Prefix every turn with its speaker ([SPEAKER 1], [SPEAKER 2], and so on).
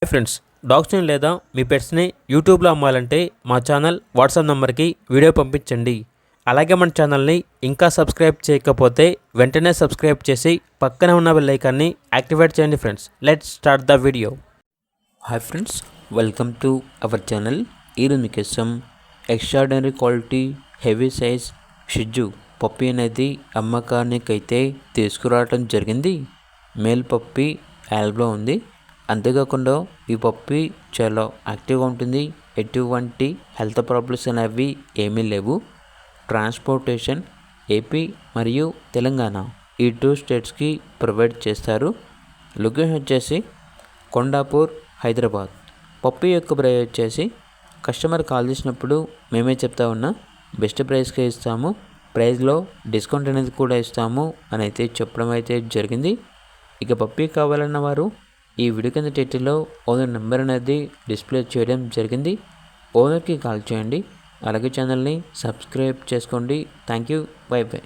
[SPEAKER 1] Hi friends, డాగ్స్ని లేదా మీ పెట్స్ని యూట్యూబ్లో అమ్మాలంటే మా ఛానల్ వాట్సాప్ నెంబర్కి వీడియో పంపించండి. అలాగే మన ఛానల్ని ఇంకా సబ్స్క్రైబ్ చేయకపోతే వెంటనే సబ్స్క్రైబ్ చేసి పక్కనే ఉన్న బెల్ ఐకాన్ని యాక్టివేట్ చేయండి. Friends, let's start the video. Hi friends, welcome to our channel. ఈరోజు మీకోసం ఎక్స్ట్రాడినరీ క్వాలిటీ హెవీ సైజ్ షిజు పప్పీ అనేది అమ్మకానికైతే తీసుకురావడం జరిగింది. మేల్ పప్పీ యాల్బ్లో ఉంది. అంతేకాకుండా ఈ పప్పీ చాలా యాక్టివ్గా ఉంటుంది. ఎటువంటి హెల్త్ ప్రాబ్లమ్స్ అనేవి ఏమీ లేవు. ట్రాన్స్పోర్టేషన్ ఏపీ మరియు తెలంగాణ ఈ 2 స్టేట్స్కి ప్రొవైడ్ చేస్తారు. లొకేషన్ వచ్చేసి కొండాపూర్, హైదరాబాద్. పప్పీ యొక్క ప్రైస్ వచ్చేసి కస్టమర్ కాల్ చేసినప్పుడు మేమే చెప్తా ఉన్నా బెస్ట్ ప్రైస్కే ఇస్తాము, ప్రైస్లో డిస్కౌంట్ అనేది కూడా ఇస్తాము అని అయితే చెప్పడం అయితే జరిగింది. ఇక పప్పీ కావాలన్న వారు ఈ వీడియో కింద టైటిల్లో ఓనర్ నెంబర్ అనేది డిస్ప్లే చేయడం జరిగింది. ఓనర్కి కాల్ చేయండి. అలాగే ఛానల్ని సబ్స్క్రైబ్ చేసుకోండి. Thank you. By by.